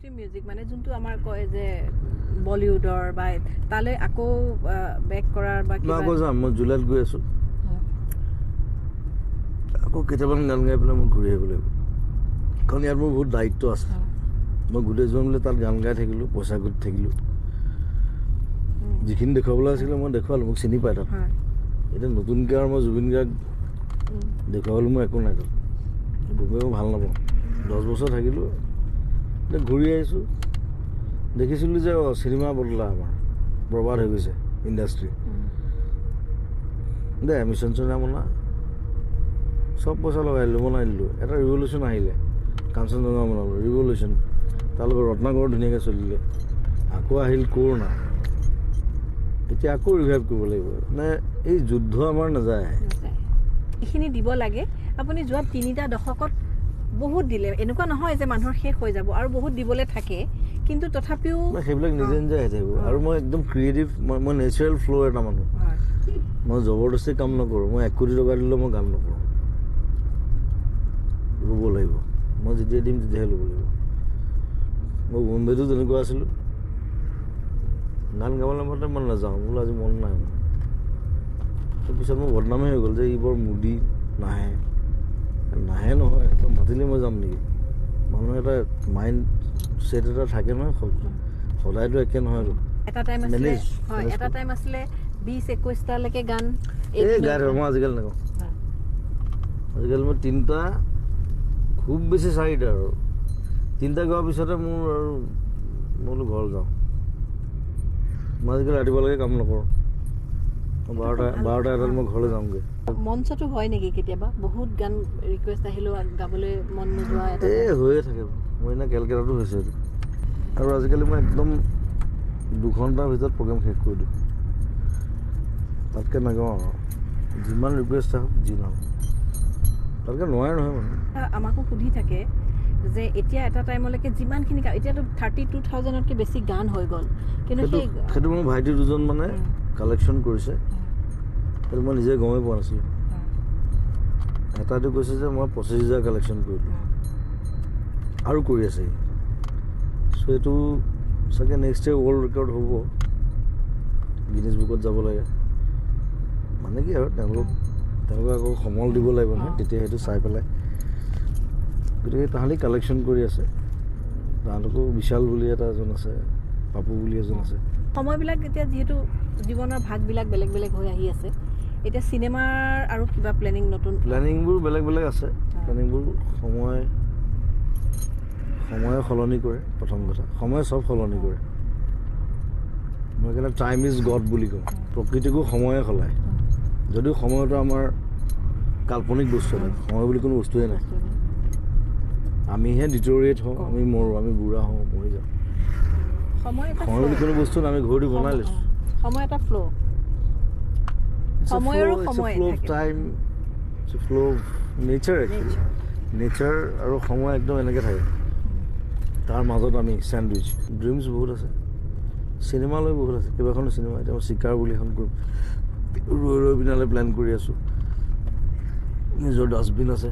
stream music মানে যোনটো আমাৰ কয় যে বলিউডৰ বা তালৈ আকৌ বেক কৰাৰ বা কিবা আকৌ যাম মই জুলাইত গৈ আছো আকৌ কেইটামান গান গাই পেলাই মই ঘূৰি আহিব লাগিব কাৰণ ইয়াত মোৰ বহুত দায়িত্ব আছে মই গোটেই যোৱা মিলে তাত গান গাই থাকিলোঁ পইচা ঘটি থাকিলোঁ যিখিনি দেখুৱাবলৈ আছিলে মই দেখুৱালোঁ মোক চিনি পাই তাত এতিয়া নতুনকৈ আৰু মই জুবিন গাৰ্গ দেখুৱাবলৈ মই একো নাই তাত গৈ মই ভাল নাপাওঁ 10 বছৰ থাকিলোঁ এতিয়া ঘূৰি আহিছোঁ দেখিছিলোঁ যে চিনেমা বদলা আমাৰ বৰবাদ হৈ গৈছে ইণ্ডাষ্ট্ৰী দে মিছন চনা বনা চব পইচা লগাই দিলোঁ বনাই দিলোঁ এটা ৰিভলিউশ্যন আহিলে কাঞ্চনজংঘা বনালোঁ ৰিভলিউশ্যন তাৰ লগত ৰত্নাকৰ ধুনীয়াকৈ চলিলে আকৌ আহিল কৰোণা এতিয়া আকৌ ৰিভাইভ কৰিব লাগিব মানে এই যুদ্ধ আমাৰ নাযায় এইখিনি দিব লাগে আপুনি যোৱা 3টা দশকত বহুত দিলে এনেকুৱা নহয় যে মানুহৰ শেষ হৈ যাব আৰু বহুত দিবলৈ থাকে কিন্তু তথাপিও সেইবিলাক নিজে নিজে আহি থাকিব আৰু মই একদম ক্ৰিয়েটিভ মই নেচাৰেল ফ্ল' এটা মানুহ মই জবৰদস্তি কাম নকৰোঁ মই 1 কোটি টকা দিলেও মই গান নকৰোঁ ৰুব লাগিব মই যেতিয়া দিম তেতিয়াহে ল'ব লাগিব মই বম্বেটো তেনেকুৱা আছিলোঁ গান গাবলৈ মতে মই নাযাওঁ বোলো আজি মন নাই মোৰ তাৰপিছত মোৰ বদনামেই হৈ গ'ল যে ই বৰ মুদি নাহে নহয় তো মাতিলে মই যাম নেকি মানুহ এটা মাইণ্ড ছেট এটা থাকে নহয় সদায়তো একে নহয়তো এটা টাইম আছিলে 20-21টালৈকে গান গাই থাকোঁ মই আজিকালি নাগাওঁ আজিকালি মই 3টা খুব বেছি 4টা আৰু 3টা গোৱাৰ পিছতে মোৰ আৰু মই বোলো ঘৰ যাওঁ মই আজিকালি ৰাতিপুৱালৈকে কাম নকৰোঁ 12টা এটাত মই ঘৰলৈ যামগৈ মঞ্চটো হয় নেকি কেতিয়াবা বহুত গান ৰিকুৱেষ্ট আহিলেও গাবলৈ মন নোযোৱা হৈয়ে থাকে মই এনে কেলকেটাতো হৈছে এইটো আৰু আজিকালি মই একদম 2 ঘণ্টাৰ ভিতৰত প্ৰগ্ৰেম শেষ কৰি দিওঁ তাতকৈ নাগাওঁ আৰু যিমান ৰিকুৱেষ্ট আহক যি নাও তাতকৈ নোৱাৰে নহয় মানে আমাকো সুধি থাকে যে এতিয়া এটা টাইমলৈকে যিমানখিনি এতিয়াতো 32,000তকৈ বেছি গান হৈ গ'ল কিন্তু সেইটো মোৰ ভাইটি 2জন মানে কালেকশ্যন কৰিছে সেইটো মই নিজে গমেই পোৱা নাছিলোঁ এটাটো কৈছে যে মই 25,000 কালেকশ্যন কৰিলোঁ আৰু কৰি আছে চ' এইটো চাগে নেক্সট ইয়েৰ ৱৰ্ল্ড ৰেকৰ্ড হ'ব গিনিজ বুকত যাব লাগে মানে কি আৰু তেওঁলোকে আকৌ সমল দিব লাগিব নহয় তেতিয়া সেইটো চাই পেলাই গতিকে তাহাঁতি কালেকশ্যন কৰি আছে তাহাঁতকো বিশাল বুলি এজন আছে পাপু বুলি এজন আছে সময়বিলাক এতিয়া যিহেতু জীৱনৰ ভাগবিলাক বেলেগ বেলেগ হৈ আহি আছে এতিয়া চিনেমাৰ আৰু কিবা প্লেনিংবোৰ বেলেগ আছে প্লেনিংবোৰ সময়ে সলনি কৰে প্ৰথম কথা সময়ে চব সলনি কৰে মই সেইকাৰণে টাইম ইজ গড বুলি কওঁ প্ৰকৃতিকো সময়ে সলায় যদিও সময়তো আমাৰ কাল্পনিক বস্তু নাই সময় বুলি কোনো বস্তুৱে নাই আমিহে ডিটৰিয়েট হওঁ আমি মৰোঁ আমি বুঢ়া হওঁ মৰি যাওঁ সময় বুলি কোনো বস্তু নাই আমি ঘৰটো বনাই লৈছোঁ সময় এটা ফ্ল' সময়ৰো সময় ফ্ল' অফ টাইম ফ্ল' অফ নেচাৰ একচুৱেলি নেচাৰ আৰু সময় একদম এনেকৈ থাকে তাৰ মাজত আমি চেণ্ডউইচ ড্ৰিমছ বহুত আছে চিনেমালৈ বহুত আছে কেইবাখনো চিনেমা এতিয়া মই চিকাৰ বুলি এখন ৰৈ পিনালৈ প্লেন কৰি আছোঁ নিজৰ ডাষ্টবিন আছে